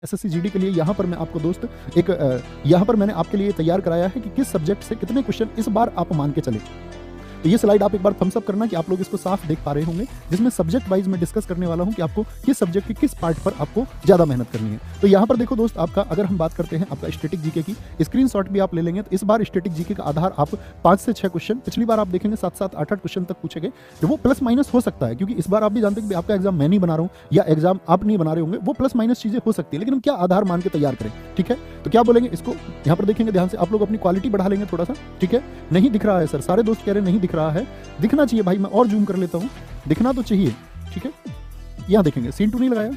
SSC GD के लिए यहाँ पर मैं आपको दोस्त एक यहाँ पर मैंने आपके लिए तैयार कराया है कि किस सब्जेक्ट से कितने क्वेश्चन इस बार आप मान के चले। तो ये स्लाइड आप एक बार थम्स अप करना कि आप लोग इसको साफ देख पा रहे होंगे, जिसमें सब्जेक्ट वाइज में डिस्कस करने वाला हूं कि आपको किस सब्जेक्ट के किस पार्ट पर आपको ज्यादा मेहनत करनी है। तो यहाँ पर देखो दोस्त, आपका अगर हम बात करते हैं आपका स्टैटिक जीके की, स्क्रीनशॉट भी आप ले लेंगे तो इस बार स्टैटिक जीके का आधार आप 5 से 6 क्वेश्चन, पिछली बार आप देखेंगे 7-7, 8-8 क्वेश्चन तक पूछे गए। वो प्लस माइनस हो सकता है, क्योंकि इस बार आप भी जानते हैं कि आपका एग्जाम मैं नहीं बना रहा हूँ या एग्जाम आप नहीं बना रहे होंगे, वो प्लस माइनस चीजें हो सकती है, लेकिन हम क्या आधार मान के तैयार करें। ठीक है, तो क्या बोलेंगे इसको यहाँ पर देखेंगे ध्यान से, आप लोग अपनी क्वालिटी बढ़ा लेंगे थोड़ा सा। ठीक है, नहीं दिख रहा है सर, सारे दोस्त कह रहे हैं नहीं दिख रहा है, दिखना चाहिए भाई, मैं और जूम कर लेता हूं, दिखना तो चाहिए। ठीक है, यहां देखेंगे, सीन टू नहीं लगाया,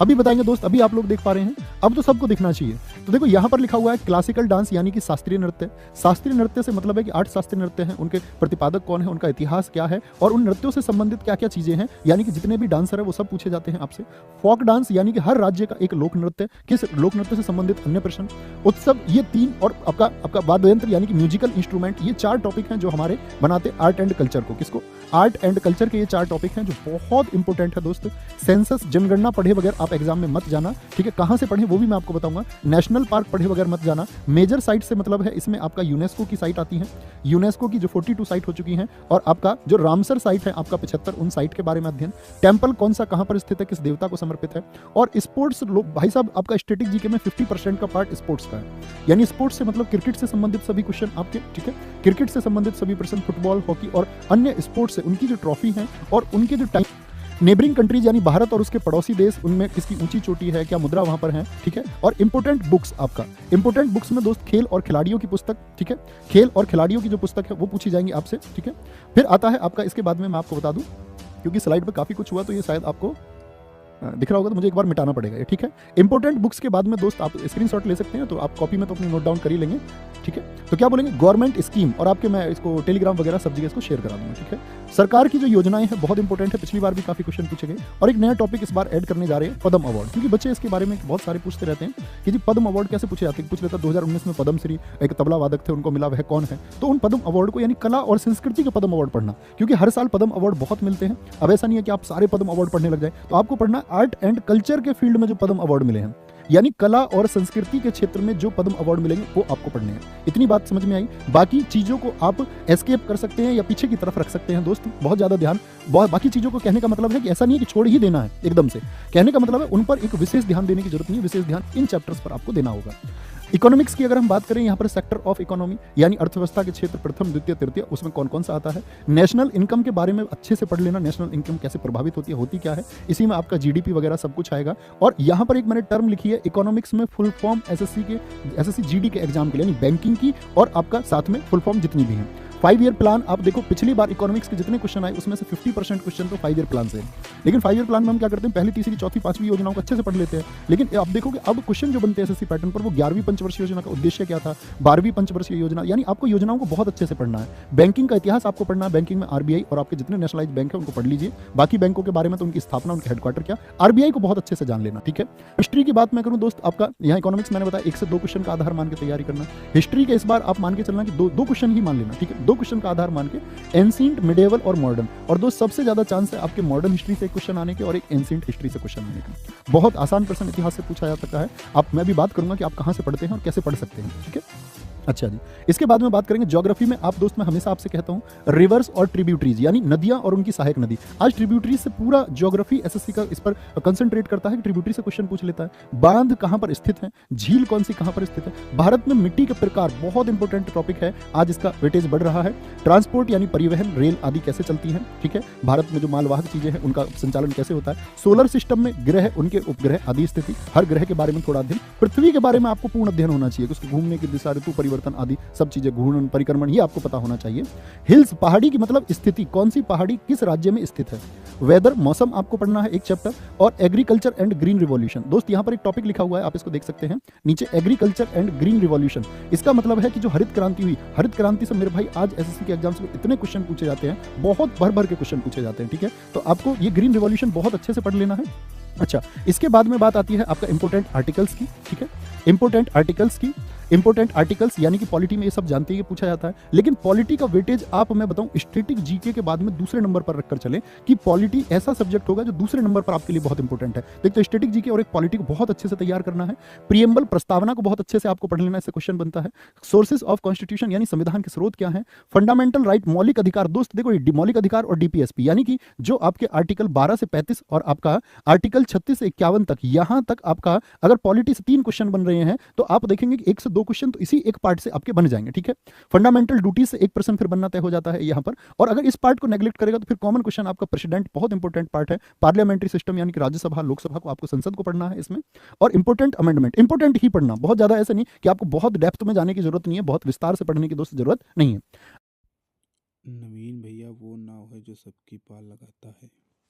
अभी बताएंगे दोस्त, अभी आप लोग देख पा रहे हैं, अब तो सबको दिखना चाहिए। तो देखो यहां पर लिखा हुआ है क्लासिकल डांस यानी कि शास्त्रीय नृत्य। शास्त्रीय नृत्य से मतलब है कि 8 शास्त्रीय नृत्य हैं, उनके प्रतिपादक कौन है, उनका इतिहास क्या है और उन नृत्यों से संबंधित क्या क्या चीजें हैं, यानी कि जितने भी डांसर है वो सब पूछे जाते हैं आपसे। फोक डांस यानी कि हर राज्य का एक लोक नृत्य, किस लोक नृत्य से संबंधित अन्य प्रश्न। उत्सव, ये 3, और आपका वाद्य यंत्र यानी कि म्यूजिकल इंस्ट्रूमेंट, ये 4 टॉपिक हैं जो हमारे बनाते आर्ट एंड कल्चर को। किसको? आर्ट एंड कल्चर के ये 4 टॉपिक हैं जो बहुत इंपॉर्टेंट है दोस्त। सेंसस, जनगणना पढ़े बगैर आप एग्जाम में मत जाना। ठीक है, कहां से पढ़े वो भी मैं आपको बताऊंगा। नेशनल पार्क पढ़े बगैर मत जाना। मेजर साइट से मतलब है इसमें आपका यूनेस्को की साइट आती है, यूनेस्को की जो 42 साइट हो चुकी हैं, और आपका जो रामसर साइट है आपका 75, उन साइट के बारे में अध्ययन। टेंपल कौन सा कहां पर स्थित है, किस देवता को समर्पित है। और स्पोर्ट्स, भाई साहब आपका स्टैटिक जीके में 50% का पार्ट स्पोर्ट्स का है, यानी स्पोर्ट्स से मतलब क्रिकेट से संबंधित सभी क्वेश्चन आपके। ठीक है, क्रिकेट से संबंधित सभी प्रश्न, फुटबॉल, हॉकी और अन्य स्पोर्ट्स से उनकी जो ट्रॉफी है और उनके जो टाइम, नेबरिंग कंट्रीज यानी भारत और उसके पड़ोसी देश, उनमें किसकी ऊंची चोटी है, क्या मुद्रा वहां पर है। ठीक है, और इंपोर्टेंट बुक्स, आपका इंपोर्टेंट बुक्स में दोस्त खेल और खिलाड़ियों की पुस्तक। ठीक है, खेल और खिलाड़ियों की जो पुस्तक है वो पूछी जाएंगी आपसे। ठीक है, फिर आता है आपका, इसके बाद में मैं आपको बता दूं, क्योंकि स्लाइड पे काफी कुछ हुआ तो ये शायद आपको दिख रहा होगा तो मुझे एक बार मिटाना पड़ेगा ये। ठीक है, इंपोर्टेंट बुक्स के बाद में दोस्त आप स्क्रीनशॉट ले सकते हैं, तो आप कॉपी में तो अपनी नोट डाउन कर ही लेंगे। ठीक है, तो क्या बोलेंगे, गवर्नमेंट स्कीम, और आपके मैं इसको टेलीग्राम वगैरह सब जगह इसको शेयर करा दूंगा। ठीक है, सरकार की जो योजनाएं हैं बहुत इंपॉर्टेंट है, पिछली बार भी काफी क्वेश्चन पूछे गए। और एक नया टॉपिक इस बार ऐड करने जा रहे हैं, पद्म अवार्ड, क्योंकि बच्चे इसके बारे में बहुत सारे पूछते रहते हैं कि जी पद्म अवार्ड कैसे पूछे जाते हैं। पूछ लेता 2019 में पद्मश्री एक तबला वादक थे, उनको मिला, वह कौन है। तो उन पद्म अवार्ड को, यानी कला और संस्कृति के पद्म अवार्ड पढ़ना, क्योंकि हर साल पद्म अवार्ड बहुत मिलते हैं। अब ऐसा नहीं है कि आप सारे पद्म अवार्ड पढ़ने लग जाए, तो आपको पढ़ना आर्ट एंड कल्चर के फील्ड में जो पद्म अवार्ड मिले हैं, यानी कला और संस्कृति के क्षेत्र में जो पद्म अवार्ड मिलेंगे वो आपको पढ़ने हैं। इतनी बात समझ में आई। बाकी चीजों को आप एस्केप कर सकते हैं या पीछे की तरफ रख सकते हैं दोस्त, बहुत ज्यादा ध्यान। बाकी चीजों को कहने का मतलब है कि ऐसा नहीं है कि छोड़ ही देना है एकदम से, कहने का मतलब है उन पर एक विशेष ध्यान देने की जरूरत नहीं है, विशेष ध्यान इन चैप्टर्स पर आपको देना होगा। इकोनॉमिक्स की अगर हम बात करें, यहाँ पर सेक्टर ऑफ इकोनॉमी यानी अर्थव्यवस्था के क्षेत्र, प्रथम, द्वितीय, तृतीय, उसमें कौन कौन सा आता है। नेशनल इनकम के बारे में अच्छे से पढ़ लेना, नेशनल इनकम कैसे प्रभावित होती है, होती क्या है, इसी में आपका जीडीपी वगैरह सब कुछ आएगा। और यहाँ पर एक मैंने टर्म लिखी है इकोनॉमिक्स में, फुल फॉर्म एसएससी जीडी के एग्जाम के लिए, यानी बैंकिंग की और आपका साथ में फुल फॉर्म जितनी भी है। 5 ईयर प्लान, आप देखो पिछली बार इकोनॉमिक्स के जितने क्वेश्चन आए उसमें से 50% क्वेश्चन तो 5 ईयर प्लान से है। लेकिन 5 ईयर प्लान में हम क्या करते हैं, पहली, तीसरी, चौथी, 5वीं योजनाओं को अच्छे से पढ़ लेते हैं। लेकिन आप देखोगे अब क्वेश्चन जो बनते हैं एसएससी पैटर्न पर, वो 11वीं पंचवर्षीय योजना का उद्देश्य क्या था, 12वीं पंचवर्षीय योजना, यानी आपको योजनाओं को बहुत अच्छे से पढ़ना है। बैंकिंग का इतिहास आपको पढ़ना है, बैंकिंग में आरबीआई और आपके जितने नेशनलाइज बैंक है उनको पढ़ लीजिए। बाकी बैंकों के बारे में तो उनकी स्थापना, उनके हेडक्वार्टर क्या, आरबीआई को बहुत अच्छे से जान लेना। ठीक है, हिस्ट्री की बात मैं करूं दोस्त, आपका यहाँ इकोनॉमिक्स मैंने बताया 1 से 2 क्वेश्चन का आधार मान के तैयारी करना। हिस्ट्री के इस बार आप मान के चलना कि 2 क्वेश्चन ही मान लेना। ठीक है, 2 क्वेश्चन का आधार मान के, एंशिएंट, मिडिएवल और मॉडर्न। और दोस्त सबसे ज्यादा चांस है आपके मॉडर्न हिस्ट्री से क्वेश्चन आने के और एक एंशिएंट हिस्ट्री से क्वेश्चन आने का। बहुत आसान प्रश्न इतिहास से पूछा जा सकता है। मैं भी बात करूंगा कि आप कहां से पढ़ते हैं और कैसे पढ़ सकते हैं। ठीक है, अच्छा जी, इसके बाद में बात करेंगे ज्योग्राफी में। आप दोस्त मैं हमेशा आपसे कहता हूं रिवर्स और ट्रिब्यूटरीज, यानी नदियां और उनकी सहायक नदी। आज ट्रिब्यूटरीज से पूरा ज्योग्राफी एसएससी का इस पर कंसंट्रेट करता है, ट्रिब्यूटरी से क्वेश्चन पूछ लेता है। बांध कहां पर स्थित है, झील कौन सी कहां पर स्थित है। भारत में मिट्टी के प्रकार, बहुत इंपॉर्टेंट टॉपिक है, आज इसका वेटेज बढ़ रहा है। ट्रांसपोर्ट यानी परिवहन, रेल आदि कैसे चलती है। ठीक है, भारत में जो मालवाहक चीजें हैं उनका संचालन कैसे होता है। सोलर सिस्टम में ग्रह, उनके उपग्रह आदि स्थिति, हर ग्रह के बारे में थोड़ा अध्ययन। पृथ्वी के बारे में आपको पूर्ण अध्ययन होना चाहिए, उसके घूमने की दिशा, ऋतु परिवर्तन आदि सब चीजें, घूर्णन, परिक्रमण, ये आपको पता होना चाहिए। हिल्स, पहाड़ी की मतलब स्थिति, कौन सी पहाड़ी किस राज्य में स्थित है। वेदर, मौसम आपको पढ़ना है एक चैप्टर। और एग्रीकल्चर एंड ग्रीन रिवॉल्यूशन, दोस्त यहाँ पर एक टॉपिक लिखा हुआ है, आप इसको देख सकते हैं नीचे, एग्रीकल्चर एंड ग्रीन रिवॉल्यूशन। इसका मतलब है कि जो हरित क्रांति हुई, हरित क्रांति से मेरे भाई आज एसएससी के एग्जाम्स में इतने क्वेश्चन पूछे जाते हैं, बहुत भर भर के क्वेश्चन पूछे जाते हैं। ठीक है, तो आपको ये ग्रीन रिवॉल्यूशन बहुत अच्छे से पढ़ लेना है। अच्छा, इसके बाद में बात आती है आपका इंपोर्टेंट आर्टिकल्स की। ठीक है, इंपोर्टेंट आर्टिकल्स की, इंपॉर्टेंट आर्टिकल्स यानी कि पॉलिटी में ये सब जानते हैं, पूछा जाता है। लेकिन पॉलिटी का वेटेज आप, मैं बताऊं, स्टैटिक जीके के बाद में दूसरे नंबर पर रखकर चले कि पॉलिटी ऐसा सब्जेक्ट होगा जो दूसरे नंबर पर आपके लिए बहुत इंपॉर्टेंट है। एक तो स्टैटिक जीके और एक पॉलिटी को बहुत अच्छे से तैयार करना है। प्रियम्बल, प्रस्तावना को बहुत अच्छे से आपको पढ़ लेना, इससे क्वेश्चन बनता है। सोर्सेज ऑफ कॉन्स्टिट्यूशन यानी संविधान के स्रोत क्या है। फंडामेंटल राइट, मौलिक अधिकार। दोस्त देखो, मौलिक अधिकार और डीपीएसपी यानी कि जो आपके आर्टिकल 12 से 35 और आपका आर्टिकल 36 से 51 तक, यहां तक आपका अगर पॉलिटी से 3 क्वेश्चन बन रहे हैं तो आप देखेंगे कि 1 से 2 क्वेश्चन तो इसी एक पार्ट से आपके बन जाएंगे। ठीक है, फंडामेंटल ड्यूटी से 1 प्रश्न फिर बनना तय हो जाता है यहां पर। और अगर इस पार्ट को नेग्लेक्ट करेगा तो फिर कॉमन क्वेश्चन आपका प्रेसिडेंट, बहुत इंपॉर्टेंट पार्ट है। पार्लियामेंट्री सिस्टम यानी कि राज्यसभा, लोकसभा को आपको संसद को पढ़ना है इसमें। और इंपॉर्टेंट अमेंडमेंट, इंपॉर्टेंट ही पढ़ना, बहुत ज्यादा ऐसा नहीं कि आपको बहुत डेप्थ में जाने की जरूरत नहीं है, बहुत विस्तार से पढ़ने की दोस्त जरूरत नहीं है। नवीन भैया वो नाव है जो सबकी पार लगाता है।